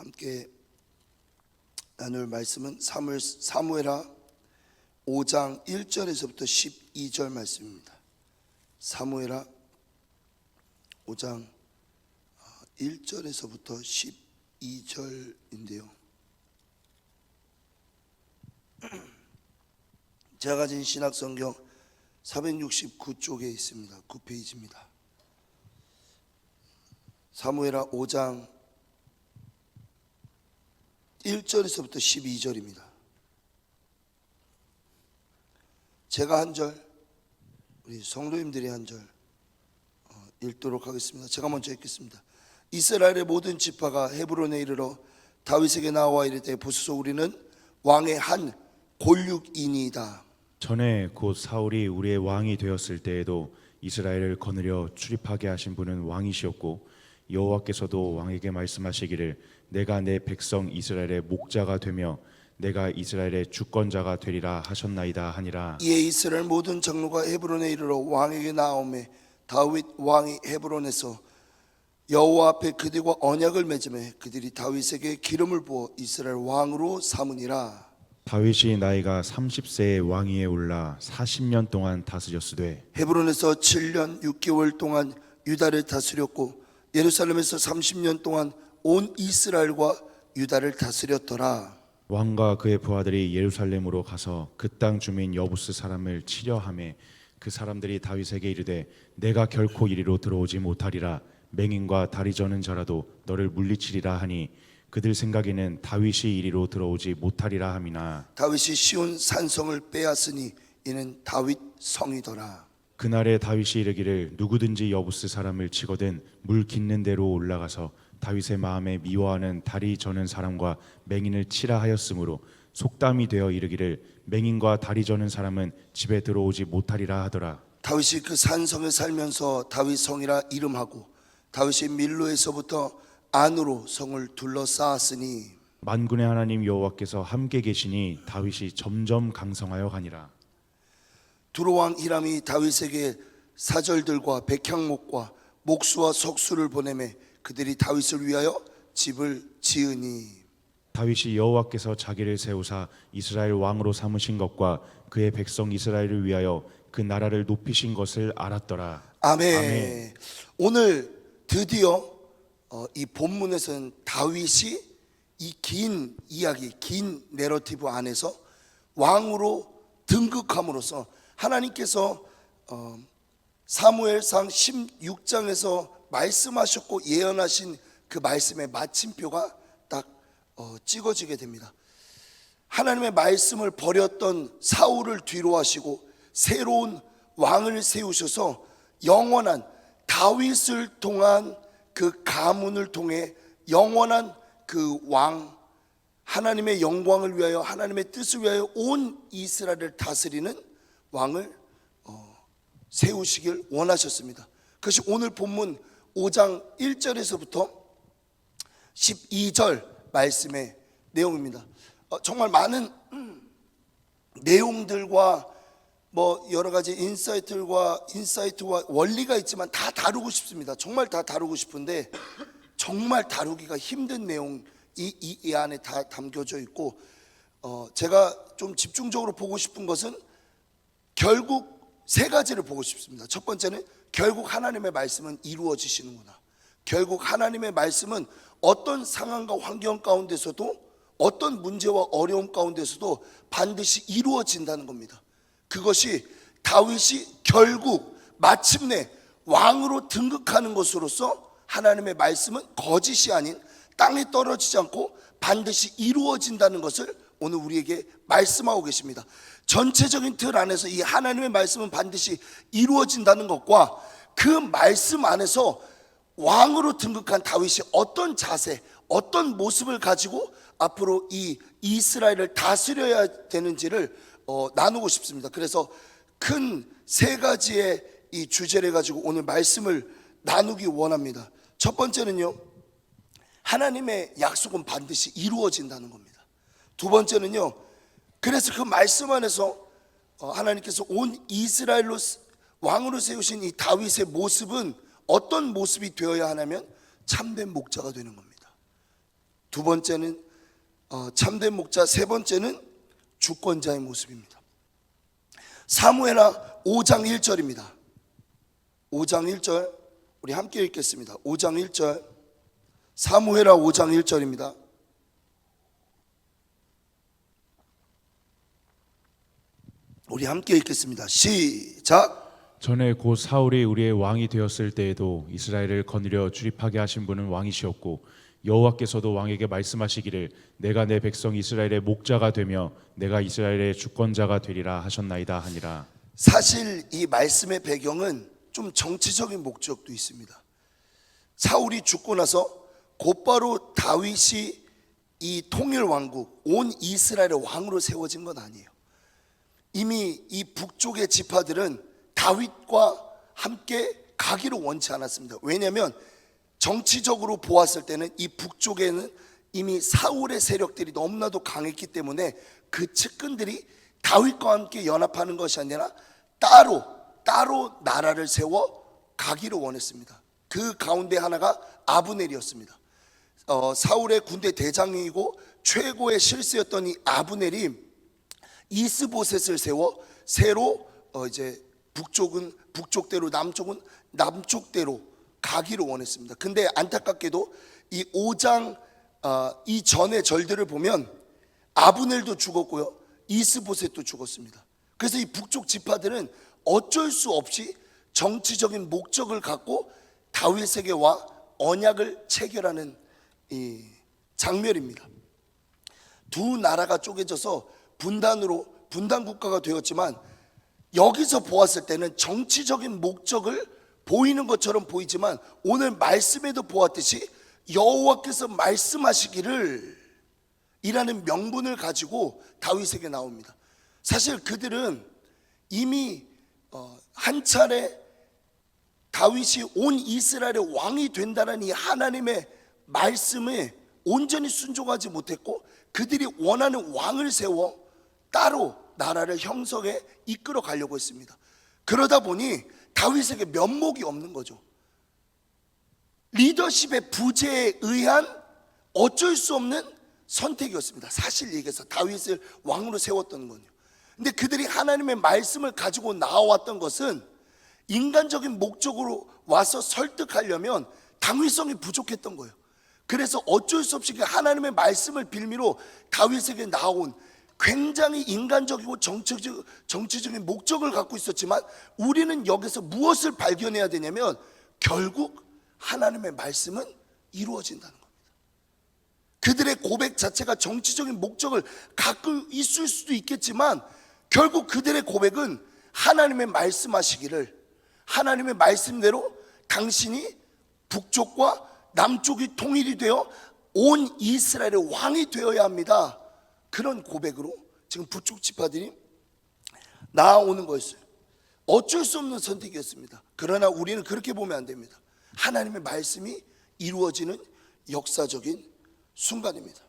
함께 나눌 말씀은 사무엘하 5장 1절에서부터 12절 말씀입니다. 사무엘하 5장 1절에서부터 12절인데요. 제가 가진 신학성경 469쪽에 있습니다. 9페이지입니다. 사무엘하 5장 1절에서부터 12절입니다. 제가 한 절, 우리 성도님들이 한 절 읽도록 하겠습니다. 제가 먼저 읽겠습니다. 이스라엘의 모든 지파가 헤브론에 이르러 다윗에게 나와 이르되 보소서 우리는 왕의 한 골육이니이다. 전에 곧 사울이 우리의 왕이 되었을 때에도 이스라엘을 거느려 출입하게 하신 분은 왕이시었고 여호와께서도 왕에게 말씀하시기를 내가 내 백성 이스라엘의 목자가 되며 내가 이스라엘의 주권자가 되리라 하셨나이다 하니라. 이에 이스라엘 모든 장로가 헤브론에 이르러 왕에게 나오매 다윗 왕이 헤브론에서 여호와 앞에 그들과 언약을 맺으매 그들이 다윗에게 기름을 부어 이스라엘 왕으로 삼으니라. 다윗이 나이가 30세의 왕위에 올라 40년 동안 다스렸으되 헤브론에서 7년 6개월 동안 유다를 다스렸고 예루살렘에서 30년 동안 온 이스라엘과 유다를 다스렸더라. 왕과 그의 부하들이 예루살렘으로 가서 그 땅 주민 여부스 사람을 치려 하매 그 사람들이 다윗에게 이르되 내가 결코 이리로 들어오지 못하리라. 맹인과 다리 저는 자라도 너를 물리치리라 하니 그들 생각에는 다윗이 이리로 들어오지 못하리라 함이나 다윗이 시온 산성을 빼앗으니 이는 다윗 성이더라. 그날에 다윗이 이르기를 누구든지 여부스 사람을 치거든 물 깃는 대로 올라가서 다윗의 마음에 미워하는 다리 저는 사람과 맹인을 치라 하였으므로 속담이 되어 이르기를 맹인과 다리 저는 사람은 집에 들어오지 못하리라 하더라. 다윗이 그 산성에 살면서 다윗 성이라 이름하고 다윗이 밀로에서부터 안으로 성을 둘러싸았으니 만군의 하나님 여호와께서 함께 계시니 다윗이 점점 강성하여 가니라. 두로왕 히람이 다윗에게 사절들과 백향목과 목수와 석수를 보내매 그들이 다윗을 위하여 집을 지으니 다윗이 여호와께서 자기를 세우사 이스라엘 왕으로 삼으신 것과 그의 백성 이스라엘을 위하여 그 나라를 높이신 것을 알았더라. 아멘. 아멘. 오늘 드디어 이 본문에서는 다윗이 이 긴 이야기, 긴 내러티브 안에서 왕으로 등극함으로써 하나님께서 사무엘상 16장에서 말씀하셨고 예언하신 그 말씀의 마침표가 딱 찍어지게 됩니다. 하나님의 말씀을 버렸던 사울을 뒤로 하시고 새로운 왕을 세우셔서 영원한 다윗을 통한 그 가문을 통해 영원한 그 왕, 하나님의 영광을 위하여 하나님의 뜻을 위하여 온 이스라엘을 다스리는 왕을 세우시길 원하셨습니다. 그것이 오늘 본문 5장 1절에서부터 12절 말씀의 내용입니다. 정말 많은 내용들과 뭐 여러 가지 인사이트와 원리가 있지만 다 다루고 싶습니다. 정말 다 다루고 싶은데 정말 다루기가 힘든 내용이 이 안에 다 담겨져 있고 제가 좀 집중적으로 보고 싶은 것은 결국 세 가지를 보고 싶습니다. 첫 번째는 결국 하나님의 말씀은 이루어지시는구나. 결국 하나님의 말씀은 어떤 상황과 환경 가운데서도 어떤 문제와 어려움 가운데서도 반드시 이루어진다는 겁니다. 그것이 다윗이 결국 마침내 왕으로 등극하는 것으로서 하나님의 말씀은 거짓이 아닌 땅에 떨어지지 않고 반드시 이루어진다는 것을 오늘 우리에게 말씀하고 계십니다. 전체적인 틀 안에서 이 하나님의 말씀은 반드시 이루어진다는 것과 그 말씀 안에서 왕으로 등극한 다윗이 어떤 자세, 어떤 모습을 가지고 앞으로 이 이스라엘을 다스려야 되는지를 나누고 싶습니다. 그래서 큰 세 가지의 이 주제를 가지고 오늘 말씀을 나누기 원합니다. 첫 번째는요, 하나님의 약속은 반드시 이루어진다는 겁니다. 두 번째는요, 그래서 그 말씀 안에서 하나님께서 온 이스라엘로 왕으로 세우신 이 다윗의 모습은 어떤 모습이 되어야 하냐면 참된 목자가 되는 겁니다. 두 번째는 참된 목자, 세 번째는 주권자의 모습입니다. 사무엘하 5장 1절입니다. 5장 1절 우리 함께 읽겠습니다. 5장 1절 사무엘하 5장 1절입니다. 우리 함께 읽겠습니다. 시작. 전에 곧 사울이 우리의 왕이 되었을 때에도 이스라엘을 거느려 출입하게 하신 분은 왕이시었고 여호와께서도 왕에게 말씀하시기를 내가 내 백성 이스라엘의 목자가 되며 내가 이스라엘의 주권자가 되리라 하셨나이다 하니라. 사실 이 말씀의 배경은 좀 정치적인 목적도 있습니다. 사울이 죽고 나서 곧바로 다윗이 이 통일 왕국 온 이스라엘의 왕으로 세워진 건 아니에요. 이미 이 북쪽의 지파들은 다윗과 함께 가기를 원치 않았습니다. 왜냐하면 정치적으로 보았을 때는 이 북쪽에는 이미 사울의 세력들이 너무나도 강했기 때문에 그 측근들이 다윗과 함께 연합하는 것이 아니라 따로 나라를 세워 가기를 원했습니다. 그 가운데 하나가 아브넬이었습니다. 사울의 군대 대장이고 최고의 실세였던 이 아브넬이 이스보셋을 세워 새로 이제 북쪽은 북쪽대로 남쪽은 남쪽대로 가기를 원했습니다. 근데 안타깝게도 이 5장 이전의 절들을 보면 아브넬도 죽었고요, 이스보셋도 죽었습니다. 그래서 이 북쪽 지파들은 어쩔 수 없이 정치적인 목적을 갖고 다윗에게 와 언약을 체결하는 이 장면입니다. 두 나라가 쪼개져서 분단 국가가 되었지만 여기서 보았을 때는 정치적인 목적을 보이는 것처럼 보이지만 오늘 말씀에도 보았듯이 여호와께서 말씀하시기를 이라는 명분을 가지고 다윗에게 나옵니다. 사실 그들은 이미 한 차례 다윗이 온 이스라엘의 왕이 된다는 이 하나님의 말씀에 온전히 순종하지 못했고 그들이 원하는 왕을 세워 따로 나라를 형성해 이끌어 가려고 했습니다. 그러다 보니 다윗에게 면목이 없는 거죠. 리더십의 부재에 의한 어쩔 수 없는 선택이었습니다. 사실 얘기해서 다윗을 왕으로 세웠던 거예요. 근데 그들이 하나님의 말씀을 가지고 나와왔던 것은 인간적인 목적으로 와서 설득하려면 당위성이 부족했던 거예요. 그래서 어쩔 수 없이 하나님의 말씀을 빌미로 다윗에게 나온 굉장히 인간적이고 정치적인 목적을 갖고 있었지만 우리는 여기서 무엇을 발견해야 되냐면 결국 하나님의 말씀은 이루어진다는 겁니다. 그들의 고백 자체가 정치적인 목적을 갖고 있을 수도 있겠지만 결국 그들의 고백은 하나님의 말씀하시기를 하나님의 말씀대로 당신이 북쪽과 남쪽이 통일이 되어 온 이스라엘의 왕이 되어야 합니다. 그런 고백으로 지금 북쪽 지파들이 나아오는 거였어요. 어쩔 수 없는 선택이었습니다. 그러나 우리는 그렇게 보면 안 됩니다. 하나님의 말씀이 이루어지는 역사적인 순간입니다.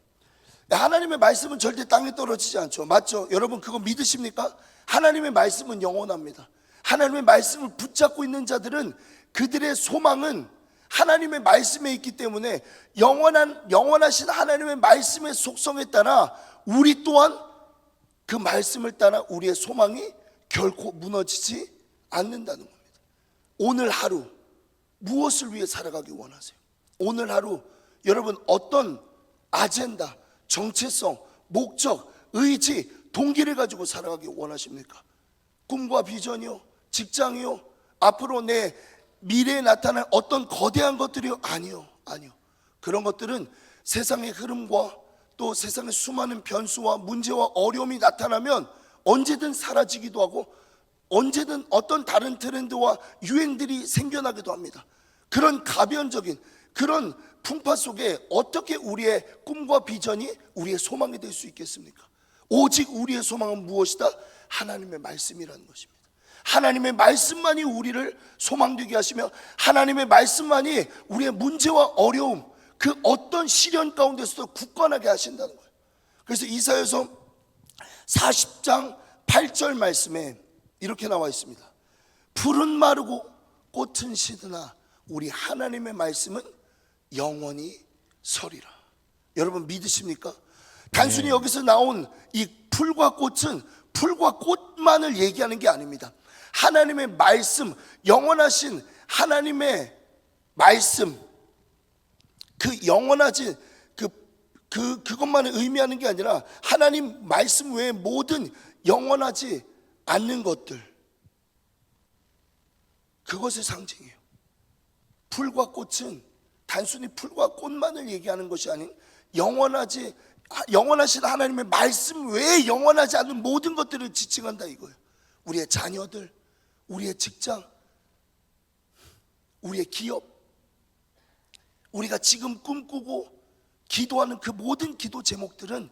하나님의 말씀은 절대 땅에 떨어지지 않죠. 맞죠? 여러분 그거 믿으십니까? 하나님의 말씀은 영원합니다. 하나님의 말씀을 붙잡고 있는 자들은 그들의 소망은 하나님의 말씀에 있기 때문에 영원하신 하나님의 말씀의 속성에 따라 우리 또한 그 말씀을 따라 우리의 소망이 결코 무너지지 않는다는 겁니다. 오늘 하루 무엇을 위해 살아가기 원하세요? 오늘 하루 여러분 어떤 아젠다, 정체성, 목적, 의지, 동기를 가지고 살아가기 원하십니까? 꿈과 비전이요? 직장이요? 앞으로 내 미래에 나타날 어떤 거대한 것들이요? 아니요. 그런 것들은 세상의 흐름과 또 세상의 수많은 변수와 문제와 어려움이 나타나면 언제든 사라지기도 하고 언제든 어떤 다른 트렌드와 유행들이 생겨나기도 합니다. 그런 가변적인 그런 풍파 속에 어떻게 우리의 꿈과 비전이 우리의 소망이 될 수 있겠습니까? 오직 우리의 소망은 무엇이다? 하나님의 말씀이라는 것입니다. 하나님의 말씀만이 우리를 소망되게 하시며 하나님의 말씀만이 우리의 문제와 어려움 그 어떤 시련 가운데서도 굳건하게 하신다는 거예요. 그래서 이사야서 40장 8절 말씀에 이렇게 나와 있습니다. 풀은 마르고 꽃은 시드나 우리 하나님의 말씀은 영원히 서리라. 여러분 믿으십니까? 단순히 여기서 나온 이 풀과 꽃은 풀과 꽃만을 얘기하는 게 아닙니다. 하나님의 말씀, 영원하신 하나님의 말씀, 그 영원하지 그것만을 의미하는 게 아니라 하나님 말씀 외에 모든 영원하지 않는 것들, 그것의 상징이에요. 풀과 꽃은 단순히 풀과 꽃만을 얘기하는 것이 아닌 영원하신 하나님의 말씀 외에 영원하지 않는 모든 것들을 지칭한다 이거예요. 우리의 자녀들, 우리의 직장, 우리의 기업, 우리가 지금 꿈꾸고 기도하는 그 모든 기도 제목들은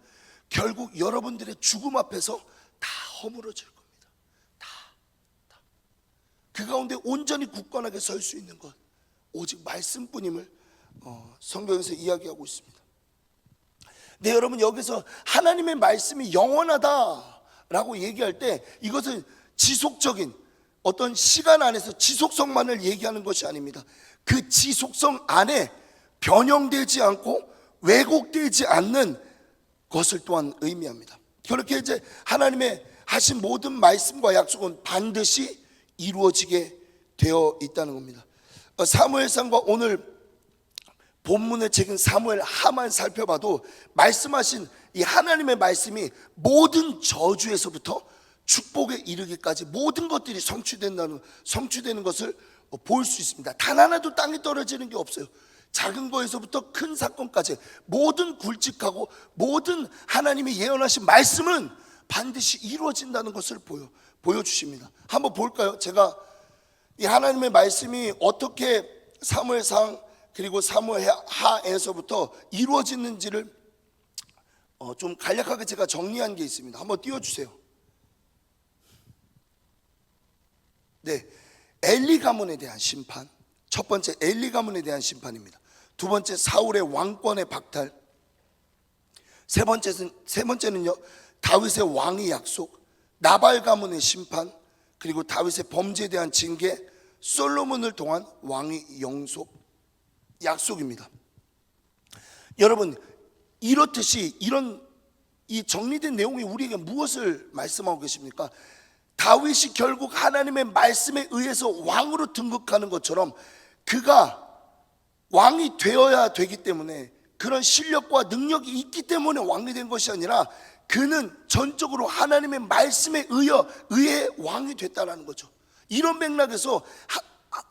결국 여러분들의 죽음 앞에서 다 허물어질 겁니다. 다. 그 가운데 온전히 굳건하게 설 수 있는 것 오직 말씀뿐임을 성경에서 이야기하고 있습니다. 네, 여러분 여기서 하나님의 말씀이 영원하다라고 얘기할 때 이것은 지속적인 어떤 시간 안에서 지속성만을 얘기하는 것이 아닙니다. 그 지속성 안에 변형되지 않고 왜곡되지 않는 것을 또한 의미합니다. 그렇게 이제 하나님의 하신 모든 말씀과 약속은 반드시 이루어지게 되어 있다는 겁니다. 사무엘상과 오늘 본문의 책인 사무엘 하만 살펴봐도 말씀하신 이 하나님의 말씀이 모든 저주에서부터 축복에 이르기까지 모든 것들이 성취되는 것을 볼 수 있습니다. 단 하나도 땅에 떨어지는 게 없어요. 작은 거에서부터 큰 사건까지 모든 굵직하고 모든 하나님이 예언하신 말씀은 반드시 이루어진다는 것을 보여주십니다. 한번 볼까요? 제가 이 하나님의 말씀이 어떻게 사무엘상 그리고 사무엘하에서부터 이루어지는지를 좀 간략하게 제가 정리한 게 있습니다. 한번 띄워주세요. 네, 엘리 가문에 대한 심판. 첫 번째 엘리 가문에 대한 심판입니다. 두 번째 사울의 왕권의 박탈. 세 번째는요 다윗의 왕의 약속, 나발 가문의 심판, 그리고 다윗의 범죄에 대한 징계, 솔로몬을 통한 왕의 약속입니다. 여러분 이렇듯이 이 정리된 내용이 우리에게 무엇을 말씀하고 계십니까? 다윗이 결국 하나님의 말씀에 의해서 왕으로 등극하는 것처럼 그가 왕이 되어야 되기 때문에 그런 실력과 능력이 있기 때문에 왕이 된 것이 아니라 그는 전적으로 하나님의 말씀에 의해 왕이 됐다는 거죠. 이런 맥락에서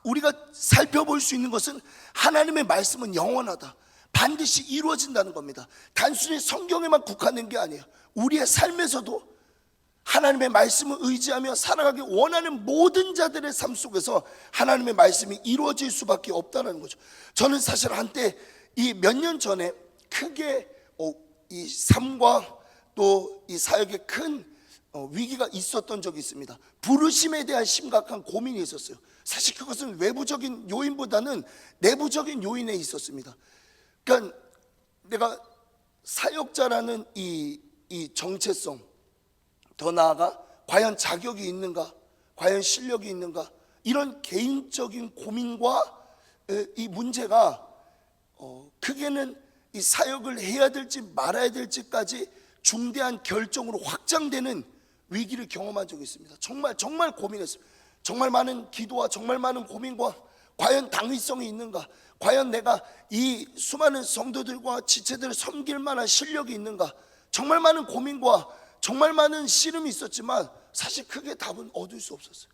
우리가 살펴볼 수 있는 것은 하나님의 말씀은 영원하다, 반드시 이루어진다는 겁니다. 단순히 성경에만 국한된 게 아니에요. 우리의 삶에서도 하나님의 말씀을 의지하며 살아가기 원하는 모든 자들의 삶 속에서 하나님의 말씀이 이루어질 수밖에 없다는 거죠. 저는 사실 한때 이 몇 년 전에 크게 이 삶과 또 이 사역에 큰 위기가 있었던 적이 있습니다. 부르심에 대한 심각한 고민이 있었어요. 사실 그것은 외부적인 요인보다는 내부적인 요인에 있었습니다. 그러니까 내가 사역자라는 이 정체성, 더 나아가 과연 자격이 있는가, 과연 실력이 있는가, 이런 개인적인 고민과 이 문제가 크게는 이 사역을 해야 될지 말아야 될지까지 중대한 결정으로 확장되는 위기를 경험한 적이 있습니다. 정말 고민했습니다. 정말 많은 기도와 정말 많은 고민과 과연 당위성이 있는가, 과연 내가 이 수많은 성도들과 지체들을 섬길 만한 실력이 있는가, 정말 많은 고민과 정말 많은 씨름이 있었지만 사실 크게 답은 얻을 수 없었어요.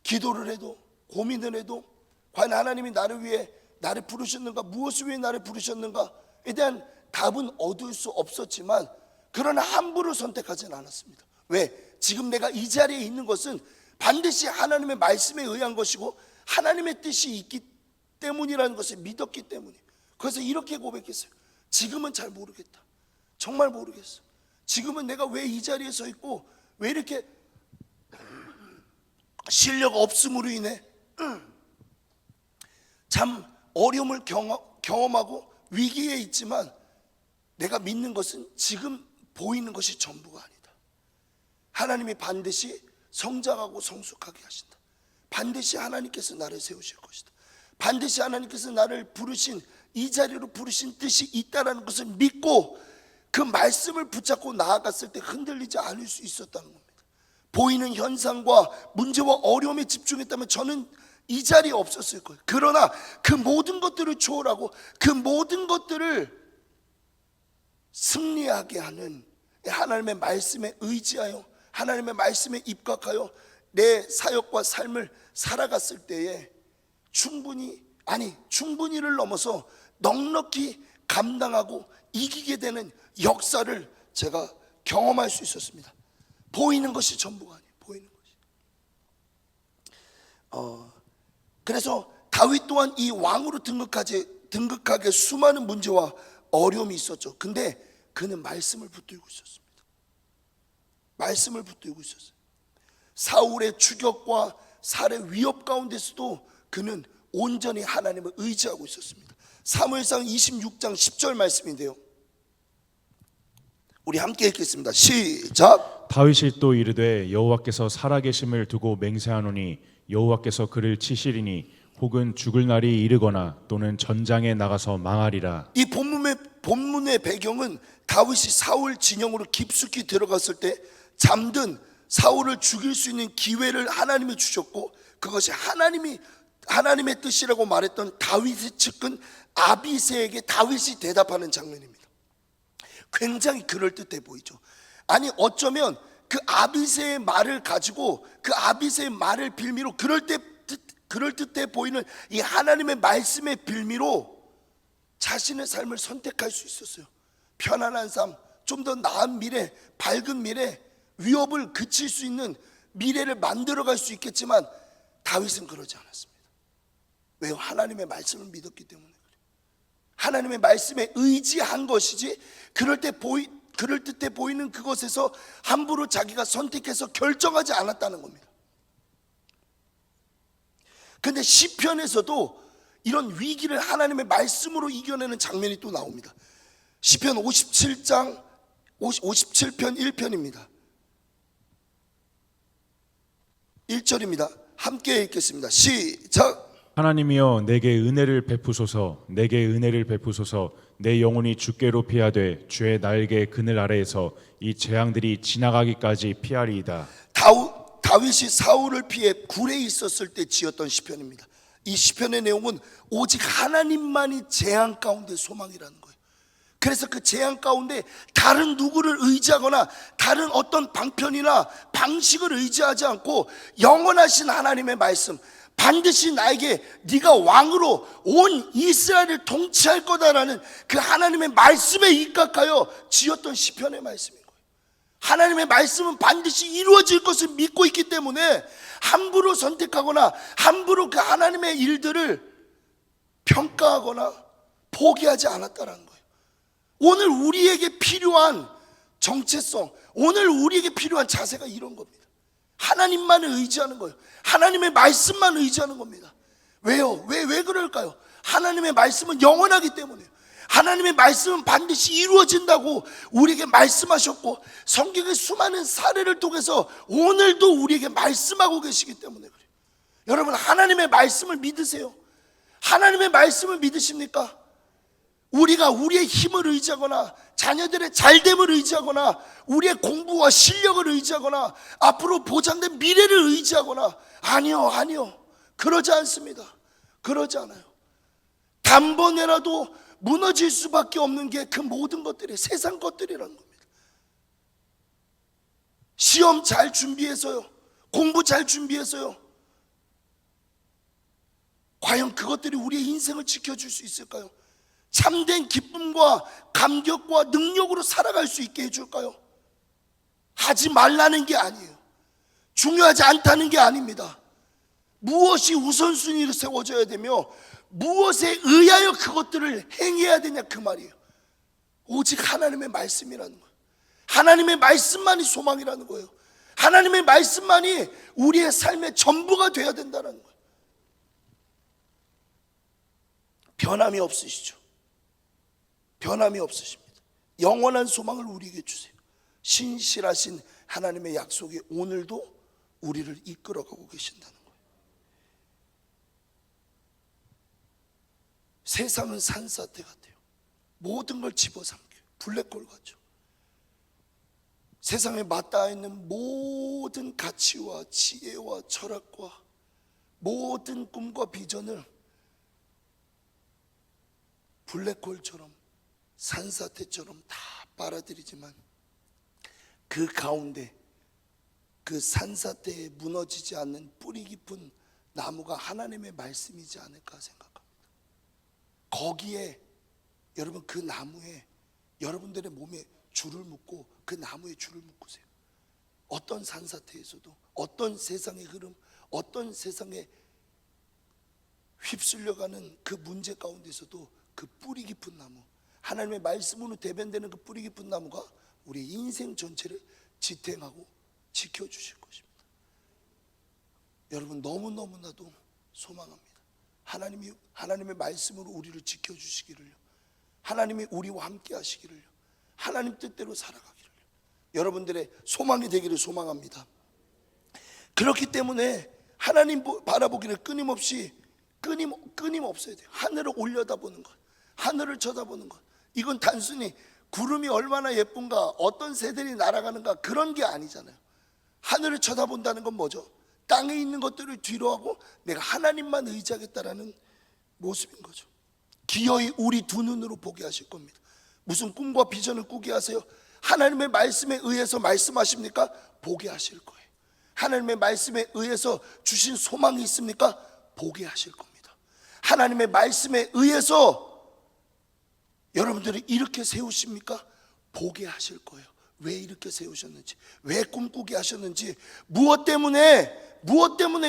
기도를 해도 고민을 해도 과연 하나님이 나를 위해 나를 부르셨는가, 무엇을 위해 나를 부르셨는가에 대한 답은 얻을 수 없었지만 그러나 함부로 선택하지는 않았습니다. 왜? 지금 내가 이 자리에 있는 것은 반드시 하나님의 말씀에 의한 것이고 하나님의 뜻이 있기 때문이라는 것을 믿었기 때문이에요. 그래서 이렇게 고백했어요. 지금은 잘 모르겠다. 정말 모르겠어. 지금은 내가 왜 이 자리에 서 있고 왜 이렇게 실력 없음으로 인해 참 어려움을 경험하고 위기에 있지만 내가 믿는 것은 지금 보이는 것이 전부가 아니다. 하나님이 반드시 성장하고 성숙하게 하신다. 반드시 하나님께서 나를 세우실 것이다. 반드시 하나님께서 나를 부르신 이 자리로 부르신 뜻이 있다라는 것을 믿고 그 말씀을 붙잡고 나아갔을 때 흔들리지 않을 수 있었다는 겁니다. 보이는 현상과 문제와 어려움에 집중했다면 저는 이 자리에 없었을 거예요. 그러나 그 모든 것들을 초월하고 그 모든 것들을 승리하게 하는 하나님의 말씀에 의지하여 하나님의 말씀에 입각하여 내 사역과 삶을 살아갔을 때에 충분히를 넘어서 넉넉히 감당하고 이기게 되는 역사를 제가 경험할 수 있었습니다. 보이는 것이 전부가 아니에요. 보이는 것이. 그래서 다윗 또한 이 왕으로 등극하게 수많은 문제와 어려움이 있었죠. 근데 그는 말씀을 붙들고 있었습니다. 말씀을 붙들고 있었어요. 사울의 추격과 살의 위협 가운데서도 그는 온전히 하나님을 의지하고 있었습니다. 사무엘상 26장 10절 말씀인데요, 우리 함께 읽겠습니다. 시작. 다윗이 또 이르되 여호와께서 살아계심을 두고 맹세하노니 여호와께서 그를 치시리니 혹은 죽을 날이 이르거나 또는 전장에 나가서 망하리라. 이 본문의 배경은 다윗이 사울 진영으로 깊숙이 들어갔을 때 잠든 사울을 죽일 수 있는 기회를 하나님이 주셨고, 그것이 하나님의 뜻이라고 말했던 다윗의 측근 아비새에게 다윗이 대답하는 장면입니다. 굉장히 그럴듯해 보이죠. 아니 어쩌면 그 아비새의 말을 가지고 그 아비새의 말을 빌미로 그럴듯해 보이는 이 하나님의 말씀의 빌미로 자신의 삶을 선택할 수 있었어요. 편안한 삶, 좀 더 나은 미래, 밝은 미래, 위협을 그칠 수 있는 미래를 만들어갈 수 있겠지만 다윗은 그러지 않았습니다. 왜요? 하나님의 말씀을 믿었기 때문에 그래요. 하나님의 말씀에 의지한 것이지 그럴듯해 보이는 그것에서 함부로 자기가 선택해서 결정하지 않았다는 겁니다. 근데 시편에서도 이런 위기를 하나님의 말씀으로 이겨내는 장면이 또 나옵니다. 시편 57편 1편입니다. 1절입니다. 함께 읽겠습니다. 시작. 하나님이여 내게 은혜를 베푸소서, 내게 은혜를 베푸소서. 내 영혼이 주께로 피하되 주의 날개 그늘 아래에서 이 재앙들이 지나가기까지 피하리이다. 다윗이 사울을 피해 굴에 있었을 때 지었던 시편입니다. 이 시편의 내용은 오직 하나님만이 재앙 가운데 소망이라는 거예요. 그래서 그 재앙 가운데 다른 누구를 의지하거나 다른 어떤 방편이나 방식을 의지하지 않고 영원하신 하나님의 말씀, 반드시 나에게 네가 왕으로 온 이스라엘을 통치할 거다라는 그 하나님의 말씀에 입각하여 지었던 시편의 말씀인 거예요. 하나님의 말씀은 반드시 이루어질 것을 믿고 있기 때문에 함부로 선택하거나 함부로 그 하나님의 일들을 평가하거나 포기하지 않았다는 거예요. 오늘 우리에게 필요한 정체성, 오늘 우리에게 필요한 자세가 이런 겁니다. 하나님만을 의지하는 거예요. 하나님의 말씀만 의지하는 겁니다. 왜요? 왜 그럴까요? 하나님의 말씀은 영원하기 때문에요. 하나님의 말씀은 반드시 이루어진다고 우리에게 말씀하셨고, 성경의 수많은 사례를 통해서 오늘도 우리에게 말씀하고 계시기 때문에 그래요. 여러분, 하나님의 말씀을 믿으세요? 하나님의 말씀을 믿으십니까? 우리가 우리의 힘을 의지하거나 자녀들의 잘됨을 의지하거나 우리의 공부와 실력을 의지하거나 앞으로 보장된 미래를 의지하거나 아니요. 그러지 않습니다. 그러지 않아요. 단번에라도 무너질 수밖에 없는 게 그 모든 것들이 세상 것들이라는 겁니다. 시험 잘 준비해서요, 공부 잘 준비해서요, 과연 그것들이 우리의 인생을 지켜줄 수 있을까요? 참된 기쁨과 감격과 능력으로 살아갈 수 있게 해줄까요? 하지 말라는 게 아니에요. 중요하지 않다는 게 아닙니다. 무엇이 우선순위로 세워져야 되며 무엇에 의하여 그것들을 행해야 되냐, 그 말이에요. 오직 하나님의 말씀이라는 거예요. 하나님의 말씀만이 소망이라는 거예요. 하나님의 말씀만이 우리의 삶의 전부가 되어야 된다는 거예요. 변함이 없으시죠? 변함이 없으십니다. 영원한 소망을 우리에게 주세요. 신실하신 하나님의 약속이 오늘도 우리를 이끌어가고 계신다는 거예요. 세상은 산사태 같아요. 모든 걸 집어삼켜요. 블랙홀 같죠. 세상에 맞닿아 있는 모든 가치와 지혜와 철학과 모든 꿈과 비전을 블랙홀처럼 산사태처럼 다 빨아들이지만 그 가운데 그 산사태에 무너지지 않는 뿌리 깊은 나무가 하나님의 말씀이지 않을까 생각합니다. 거기에 여러분, 그 나무에 여러분들의 몸에 줄을 묶고 그 나무에 줄을 묶으세요. 어떤 산사태에서도, 어떤 세상의 흐름, 어떤 세상에 휩쓸려가는 그 문제 가운데서도 그 뿌리 깊은 나무, 하나님의 말씀으로 대변되는 그 뿌리 깊은 나무가 우리 인생 전체를 지탱하고 지켜주실 것입니다. 여러분, 너무너무나도 소망합니다. 하나님의 말씀으로 우리를 지켜주시기를요, 하나님이 우리와 함께 하시기를요, 하나님 뜻대로 살아가기를요, 여러분들의 소망이 되기를 소망합니다. 그렇기 때문에 하나님 바라보기를 끊임없어야 돼요. 하늘을 올려다보는 것, 하늘을 쳐다보는 것. 이건 단순히 구름이 얼마나 예쁜가, 어떤 새들이 날아가는가, 그런 게 아니잖아요. 하늘을 쳐다본다는 건 뭐죠? 땅에 있는 것들을 뒤로하고 내가 하나님만 의지하겠다라는 모습인 거죠. 기어이 우리 두 눈으로 보게 하실 겁니다. 무슨 꿈과 비전을 꾸게 하세요? 하나님의 말씀에 의해서 말씀하십니까? 보게 하실 거예요. 하나님의 말씀에 의해서 주신 소망이 있습니까? 보게 하실 겁니다. 하나님의 말씀에 의해서 여러분들이 이렇게 세우십니까? 보게 하실 거예요. 왜 이렇게 세우셨는지, 왜 꿈꾸게 하셨는지, 무엇 때문에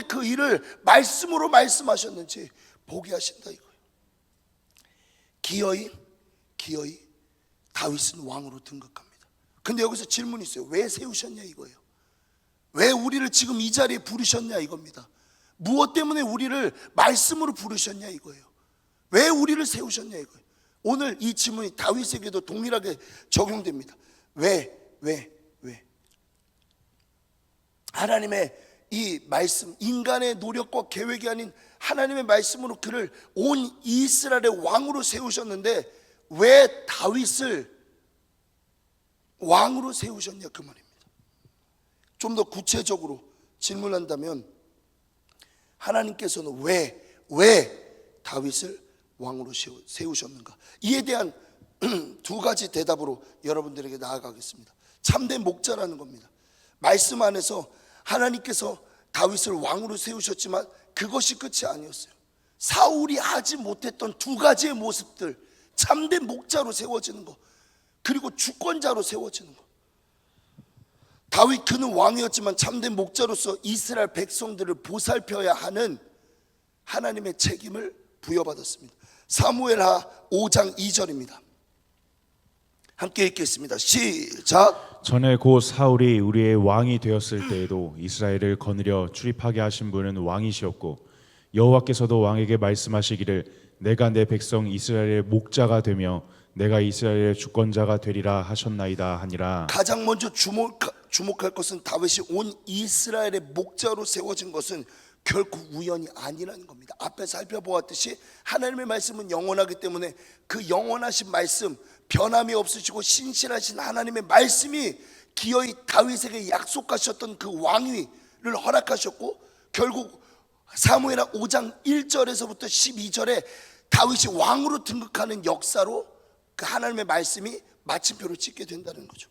그 일을 말씀으로 말씀하셨는지 보게 하신다 이거예요. 기어이 다윗은 왕으로 등극합니다. 근데 여기서 질문이 있어요. 왜 세우셨냐 이거예요. 왜 우리를 지금 이 자리에 부르셨냐 이겁니다. 무엇 때문에 우리를 말씀으로 부르셨냐 이거예요. 왜 우리를 세우셨냐 이거예요. 오늘 이 질문이 다윗에게도 동일하게 적용됩니다. 왜? 하나님의 이 말씀, 인간의 노력과 계획이 아닌 하나님의 말씀으로 그를 온 이스라엘의 왕으로 세우셨는데 왜 다윗을 왕으로 세우셨냐 그 말입니다. 좀 더 구체적으로 질문한다면 하나님께서는 왜 다윗을 왕으로 세우셨는가? 이에 대한 두 가지 대답으로 여러분들에게 나아가겠습니다. 참된 목자라는 겁니다. 말씀 안에서 하나님께서 다윗을 왕으로 세우셨지만 그것이 끝이 아니었어요. 사울이 하지 못했던 두 가지의 모습들, 참된 목자로 세워지는 것, 그리고 주권자로 세워지는 것. 다윗 그는 왕이었지만 참된 목자로서 이스라엘 백성들을 보살펴야 하는 하나님의 책임을 부여받았습니다. 사무엘하 5장 2절입니다. 함께 읽겠습니다. 시작. 전에 곧 사울이 우리의 왕이 되었을 때에도 이스라엘을 거느려 출입하게 하신 분은 왕이시었고 여호와께서도 왕에게 말씀하시기를 내가 내 백성 이스라엘의 목자가 되며 내가 이스라엘의 주권자가 되리라 하셨나이다 하니라. 가장 먼저 주목할 것은 다윗이 온 이스라엘의 목자로 세워진 것은 결코 우연이 아니라는 겁니다. 앞에 살펴보았듯이 하나님의 말씀은 영원하기 때문에 그 영원하신 말씀, 변함이 없으시고 신실하신 하나님의 말씀이 기어이 다윗에게 약속하셨던 그 왕위를 허락하셨고, 결국 사무엘하 5장 1절에서부터 12절에 다윗이 왕으로 등극하는 역사로 그 하나님의 말씀이 마침표를 찍게 된다는 거죠.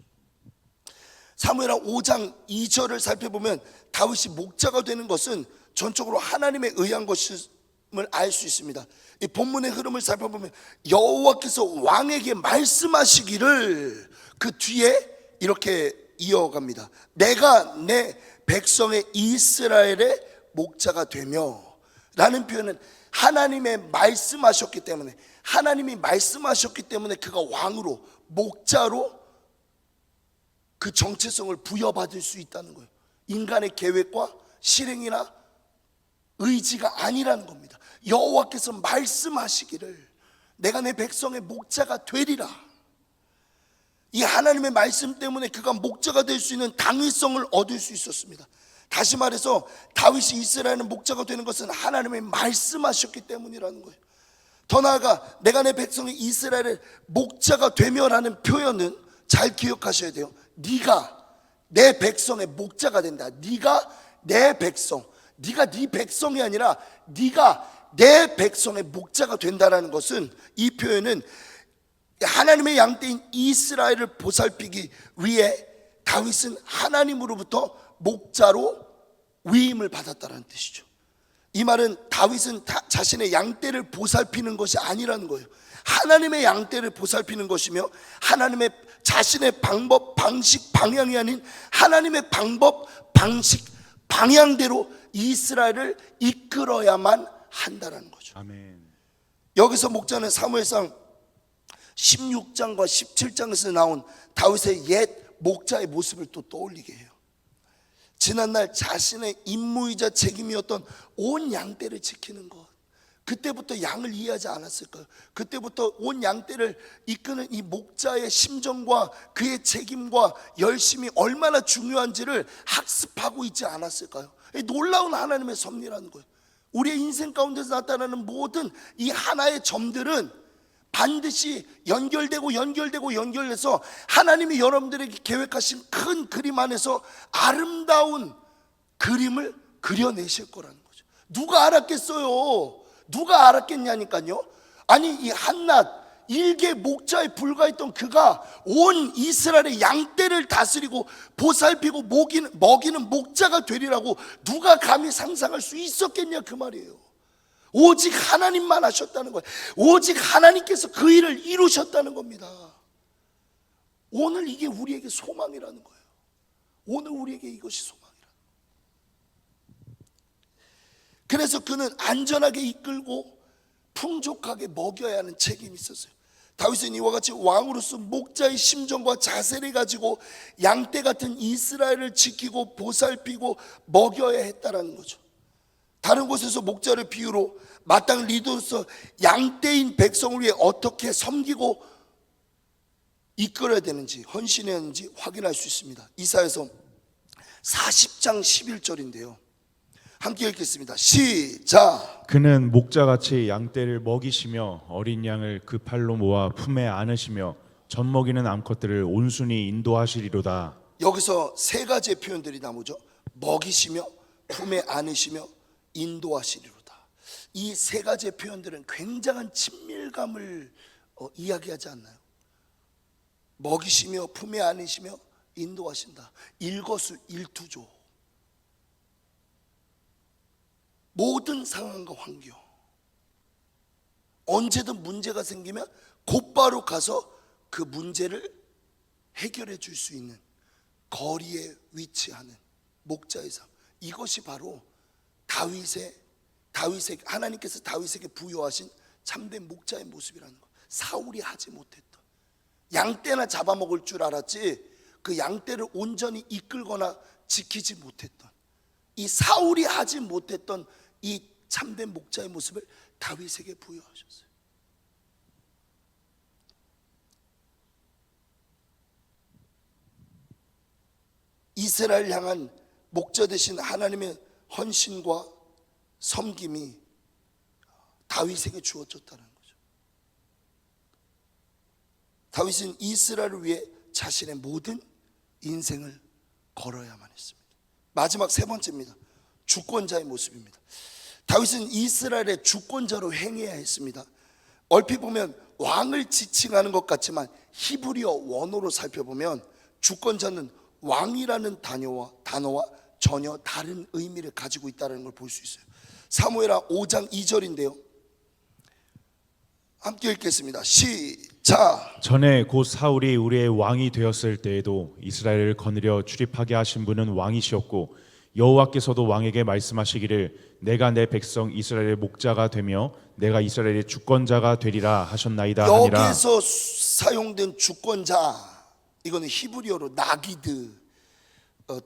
사무엘하 5장 2절을 살펴보면 다윗이 목자가 되는 것은 전적으로 하나님에 의한 것임을 알 수 있습니다. 이 본문의 흐름을 살펴보면 여호와께서 왕에게 말씀하시기를, 그 뒤에 이렇게 이어갑니다. 내가 내 백성의 이스라엘의 목자가 되며 라는 표현은 하나님이 말씀하셨기 때문에 그가 왕으로, 목자로 그 정체성을 부여받을 수 있다는 거예요. 인간의 계획과 실행이나 의지가 아니라는 겁니다. 여호와께서 말씀하시기를 내가 내 백성의 목자가 되리라. 이 하나님의 말씀 때문에 그가 목자가 될 수 있는 당위성을 얻을 수 있었습니다. 다시 말해서 다윗이 이스라엘의 목자가 되는 것은 하나님의 말씀하셨기 때문이라는 거예요. 더 나아가 내가 내 백성의 이스라엘의 목자가 되며라는 표현은 잘 기억하셔야 돼요. 네가 내 백성의 목자가 된다. 네가 내 백성, 네가 네 백성이 아니라 네가 내 백성의 목자가 된다라는 것은, 이 표현은 하나님의 양떼인 이스라엘을 보살피기 위해 다윗은 하나님으로부터 목자로 위임을 받았다는 뜻이죠. 이 말은 다윗은 자신의 양떼를 보살피는 것이 아니라는 거예요. 하나님의 양떼를 보살피는 것이며, 하나님의 자신의 방법, 방식, 방향이 아닌 하나님의 방법, 방식, 방향대로 이스라엘을 이끌어야만 한다는 거죠. 아멘. 여기서 목자는 사무엘상 16장과 17장에서 나온 다윗의 옛 목자의 모습을 또 떠올리게 해요. 지난날 자신의 임무이자 책임이었던 온 양떼를 지키는 것, 그때부터 양을 이해하지 않았을까요? 그때부터 온 양떼를 이끄는 이 목자의 심정과 그의 책임과 열심이 얼마나 중요한지를 학습하고 있지 않았을까요? 놀라운 하나님의 섭리라는 거예요. 우리의 인생 가운데서 나타나는 모든 이 하나의 점들은 반드시 연결돼서 하나님이 여러분들에게 계획하신 큰 그림 안에서 아름다운 그림을 그려내실 거라는 거죠. 누가 알았겠어요? 누가 알았겠냐니까요. 아니, 이 한낱 일개 목자에 불과했던 그가 온 이스라엘의 양떼를 다스리고 보살피고 먹이는 목자가 되리라고 누가 감히 상상할 수 있었겠냐, 그 말이에요. 오직 하나님만 하셨다는 거예요. 오직 하나님께서 그 일을 이루셨다는 겁니다. 오늘 이게 우리에게 소망이라는 거예요. 오늘 우리에게 이것이 소망이라는 거예요. 그래서 그는 안전하게 이끌고 풍족하게 먹여야 하는 책임이 있었어요. 다윗은 이와 같이 왕으로서 목자의 심정과 자세를 가지고 양떼 같은 이스라엘을 지키고 보살피고 먹여야 했다라는 거죠. 다른 곳에서 목자를 비유로 마땅한 리더로서 양떼인 백성을 위해 어떻게 섬기고 이끌어야 되는지, 헌신해야 하는지 확인할 수 있습니다. 이사야서 40장 11절인데요. 함께 읽겠습니다. 시작. 그는 목자같이 양떼를 먹이시며 어린 양을 그 팔로 모아 품에 안으시며 젖 먹이는 암컷들을 온순히 인도하시리로다. 여기서 세 가지의 표현들이 나오죠. 먹이시며, 품에 안으시며, 인도하시리로다. 이 세 가지의 표현들은 굉장한 친밀감을 이야기하지 않나요? 먹이시며, 품에 안으시며, 인도하신다. 일거수일투족. 모든 상황과 환경, 언제든 문제가 생기면 곧바로 가서 그 문제를 해결해 줄 수 있는 거리에 위치하는 목자의 삶, 이것이 바로 하나님께서 다윗에게 부여하신 참된 목자의 모습이라는 것. 사울이 하지 못했던, 양떼나 잡아먹을 줄 알았지 그 양떼를 온전히 이끌거나 지키지 못했던, 이 사울이 하지 못했던 이 참된 목자의 모습을 다윗에게 부여하셨어요. 이스라엘 향한 목자 되신 하나님의 헌신과 섬김이 다윗에게 주어졌다는 거죠. 다윗은 이스라엘을 위해 자신의 모든 인생을 걸어야만 했습니다. 마지막 세 번째입니다. 주권자의 모습입니다. 다윗은 이스라엘의 주권자로 행해야 했습니다. 얼핏 보면 왕을 지칭하는 것 같지만 히브리어 원어로 살펴보면 주권자는 왕이라는 단어와 전혀 다른 의미를 가지고 있다는 걸 볼 수 있어요. 사무엘하 5장 2절인데요. 함께 읽겠습니다. 시작. 전에 곧 사울이 우리의 왕이 되었을 때에도 이스라엘을 거느려 출입하게 하신 분은 왕이시었고 여호와께서도 왕에게 말씀하시기를 내가 내 백성 이스라엘의 목자가 되며 내가 이스라엘의 주권자가 되리라 하셨나이다 하니라. 여기서 사용된 주권자, 이거는 히브리어로 나기드,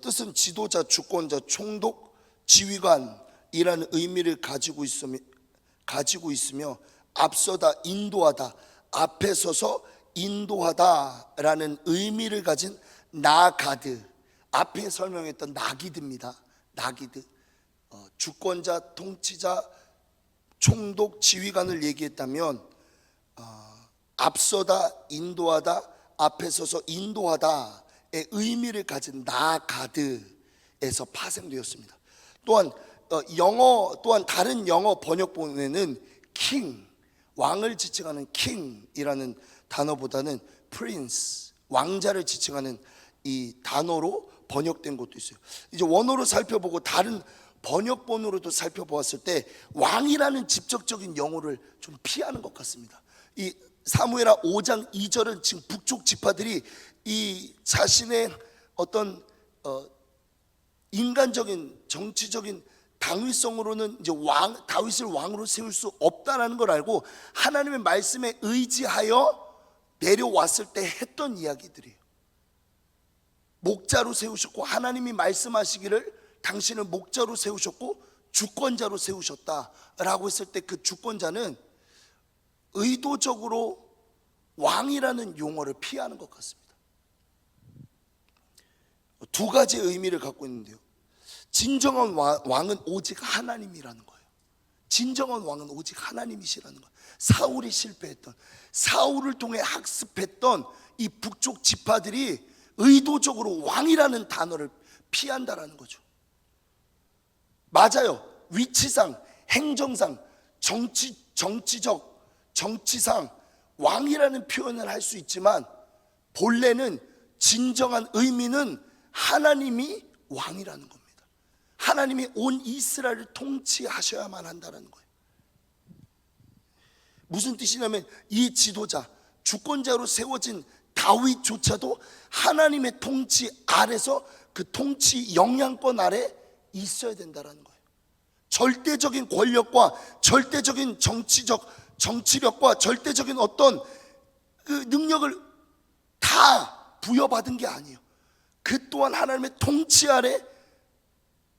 뜻은 지도자, 주권자, 총독, 지휘관이라는 의미를 가지고 있으며 앞서다, 인도하다, 앞에 서서 인도하다라는 의미를 가진 나가드, 앞에 설명했던 나기드입니다. 나기드, 주권자, 통치자, 총독 지휘관을 얘기했다면 앞서다, 인도하다, 앞에 서서 인도하다의 의미를 가진 나가드에서 파생되었습니다. 또한 또한 다른 영어 번역본에는 king, 왕을 지칭하는 king이라는 단어보다는 prince, 왕자를 지칭하는 이 단어로 번역된 것도 있어요. 이제 원어로 살펴보고 다른 번역본으로도 살펴보았을 때 왕이라는 직접적인 용어를 좀 피하는 것 같습니다. 이 사무엘하 5장 2절은 지금 북쪽 지파들이 이 자신의 어떤 인간적인 정치적인 당위성으로는 이제 다윗을 왕으로 세울 수 없다라는 걸 알고 하나님의 말씀에 의지하여 내려왔을 때 했던 이야기들이에요. 목자로 세우셨고 하나님이 말씀하시기를 당신을 목자로 세우셨고 주권자로 세우셨다라고 했을 때 그 주권자는 의도적으로 왕이라는 용어를 피하는 것 같습니다. 두 가지 의미를 갖고 있는데요. 진정한 왕은 오직 하나님이라는 거예요. 진정한 왕은 오직 하나님이시라는 거예요. 사울이 실패했던, 사울을 통해 학습했던 이 북쪽 지파들이 의도적으로 왕이라는 단어를 피한다라는 거죠. 맞아요. 위치상, 행정상, 정치상 왕이라는 표현을 할 수 있지만 본래는 진정한 의미는 하나님이 왕이라는 겁니다. 하나님이 온 이스라엘을 통치하셔야만 한다는 거예요. 무슨 뜻이냐면 이 지도자, 주권자로 세워진 다윗조차도 하나님의 통치 아래서 그 통치 영향권 아래 있어야 된다는 거예요. 절대적인 권력과 절대적인 정치력과 절대적인 어떤 그 능력을 다 부여받은 게 아니에요. 그 또한 하나님의 통치 아래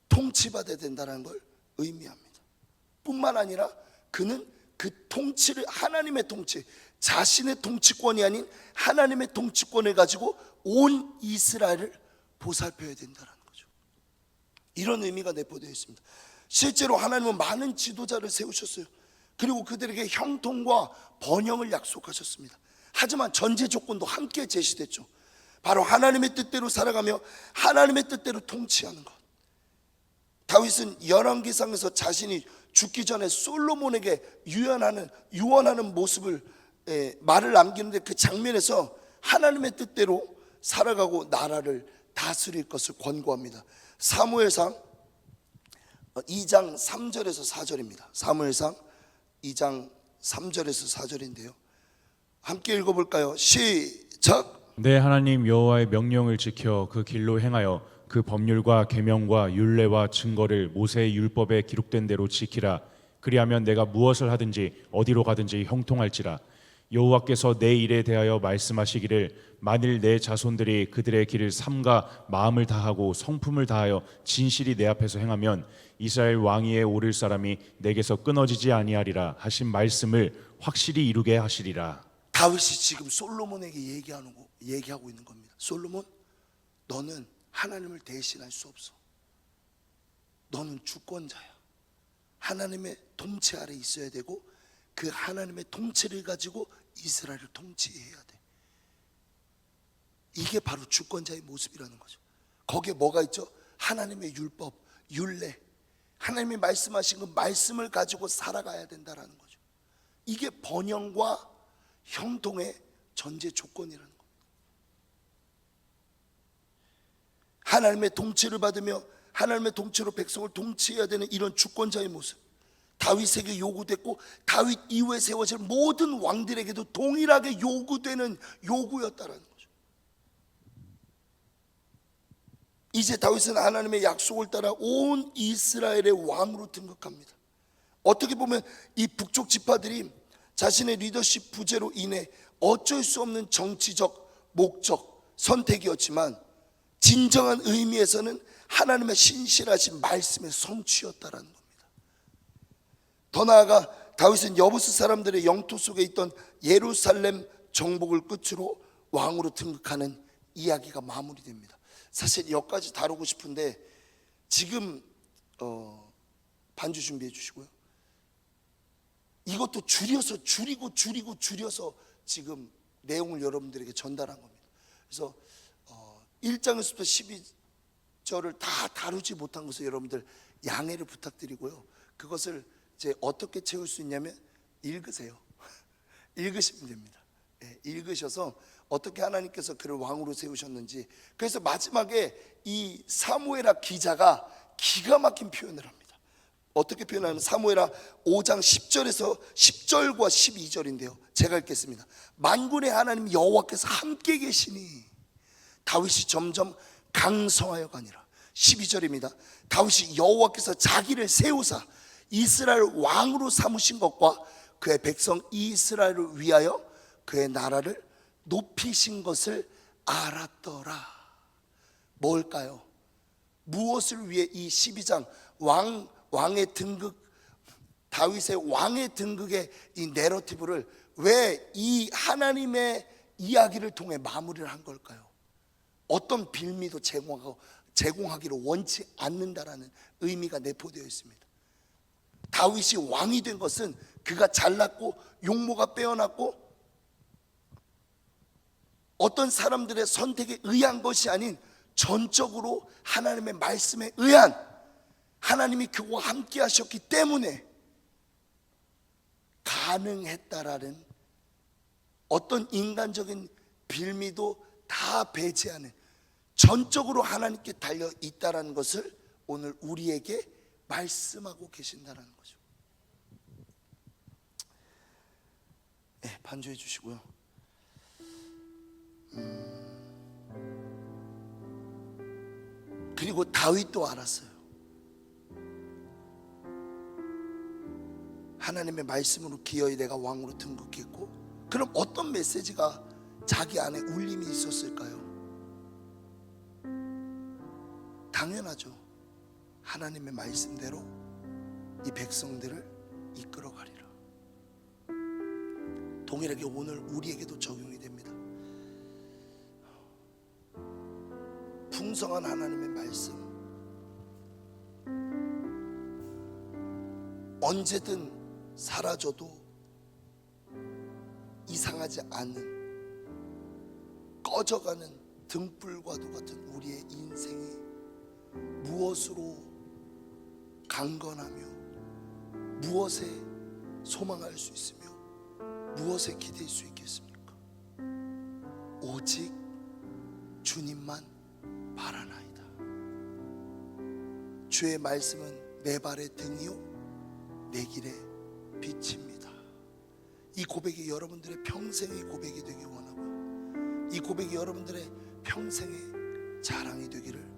통치받아야 된다는 걸 의미합니다. 뿐만 아니라 그는 그 통치를, 하나님의 통치, 자신의 통치권이 아닌 하나님의 통치권을 가지고 온 이스라엘을 보살펴야 된다는 거죠. 이런 의미가 내포되어 있습니다. 실제로 하나님은 많은 지도자를 세우셨어요. 그리고 그들에게 형통과 번영을 약속하셨습니다. 하지만 전제 조건도 함께 제시됐죠. 바로 하나님의 뜻대로 살아가며 하나님의 뜻대로 통치하는 것. 다윗은 열왕기상에서 자신이 죽기 전에 솔로몬에게 유언하는 모습을 말을 남기는데 그 장면에서 하나님의 뜻대로 살아가고 나라를 다스릴 것을 권고합니다. 사무엘상 2장 3절에서 4절입니다. 사무엘상 2장 3절에서 4절인데요. 함께 읽어볼까요? 시작. 내 하나님 여호와의 명령을 지켜 그 길로 행하여 그 법률과 계명과 율례와 증거를 모세의 율법에 기록된 대로 지키라. 그리하면 내가 무엇을 하든지 어디로 가든지 형통할지라. 여호와께서 내 일에 대하여 말씀하시기를 만일 내 자손들이 그들의 길을 삼가 마음을 다하고 성품을 다하여 진실이 내 앞에서 행하면 이스라엘 왕위에 오를 사람이 내게서 끊어지지 아니하리라 하신 말씀을 확실히 이루게 하시리라. 다윗이 지금 솔로몬에게 얘기하고 있는 겁니다. 솔로몬, 너는 하나님을 대신할 수 없어. 너는 주권자야. 하나님의 통치 아래 있어야 되고 그 하나님의 통치를 가지고 이스라엘을 통치해야 돼. 이게 바로 주권자의 모습이라는 거죠. 거기에 뭐가 있죠? 하나님의 율법, 율례, 하나님이 말씀하신 그 말씀을 가지고 살아가야 된다라는 거죠. 이게 번영과 형통의 전제 조건이라는 겁니다. 하나님의 통치를 받으며 하나님의 통치로 백성을 통치해야 되는 이런 주권자의 모습, 다윗에게 요구됐고 다윗 이후에 세워질 모든 왕들에게도 동일하게 요구되는 요구였다라는 거죠. 이제 다윗은 하나님의 약속을 따라 온 이스라엘의 왕으로 등극합니다. 어떻게 보면 이 북쪽 지파들이 자신의 리더십 부재로 인해 어쩔 수 없는 정치적 목적 선택이었지만 진정한 의미에서는 하나님의 신실하신 말씀의 성취였다라는 겁니다. 더 나아가 다윗은 여부스 사람들의 영토 속에 있던 예루살렘 정복을 끝으로 왕으로 등극하는 이야기가 마무리됩니다. 사실 여기까지 다루고 싶은데 지금 반주 준비해 주시고요. 이것도 줄여서 줄여서 지금 내용을 여러분들에게 전달한 겁니다. 그래서 1장에서부터 12절을 다 다루지 못한 것을 여러분들 양해를 부탁드리고요. 그것을 이제 어떻게 채울 수 있냐면 읽으세요. 읽으시면 됩니다. 읽으셔서 어떻게 하나님께서 그를 왕으로 세우셨는지. 그래서 마지막에 이 사무엘하 기자가 기가 막힌 표현을 합니다. 어떻게 표현하면 사무엘하 5장 10절에서 10절과 12절인데요. 제가 읽겠습니다. 만군의 하나님 여호와께서 함께 계시니 다윗이 점점 강성하여 가니라. 12절입니다. 다윗이 여호와께서 자기를 세우사 이스라엘 왕으로 삼으신 것과 그의 백성 이스라엘을 위하여 그의 나라를 높이신 것을 알았더라. 뭘까요? 무엇을 위해 이 12장 왕의 등극, 다윗의 왕의 등극의 이 내러티브를 왜 이 하나님의 이야기를 통해 마무리를 한 걸까요? 어떤 빌미도 제공하기를 원치 않는다라는 의미가 내포되어 있습니다. 다윗이 왕이 된 것은 그가 잘났고 용모가 빼어났고 어떤 사람들의 선택에 의한 것이 아닌 전적으로 하나님의 말씀에 의한, 하나님이 그와 함께 하셨기 때문에 가능했다라는 어떤 인간적인 빌미도 다 배제하는 전적으로 하나님께 달려 있다라는 것을 오늘 우리에게 말씀하고 계신다는 거죠. 네, 반주해 주시고요. 그리고 다윗도 알았어요. 하나님의 말씀으로 기어이 내가 왕으로 등극했고, 그럼 어떤 메시지가 자기 안에 울림이 있었을까요? 당연하죠. 하나님의 말씀대로 이 백성들을 이끌어가리라. 동일하게 오늘 우리에게도 적용이 됩니다. 풍성한 하나님의 말씀, 언제든 사라져도 이상하지 않은, 꺼져가는 등불과도 같은 우리의 인생이 무엇으로 강건하며 무엇에 소망할 수 있으며 무엇에 기댈 수 있겠습니까? 오직 주님만 바라나이다. 주의 말씀은 내 발의 등이요 내 길의 빛입니다. 이 고백이 여러분들의 평생의 고백이 되기 원하고, 이 고백이 여러분들의 평생의 자랑이 되기를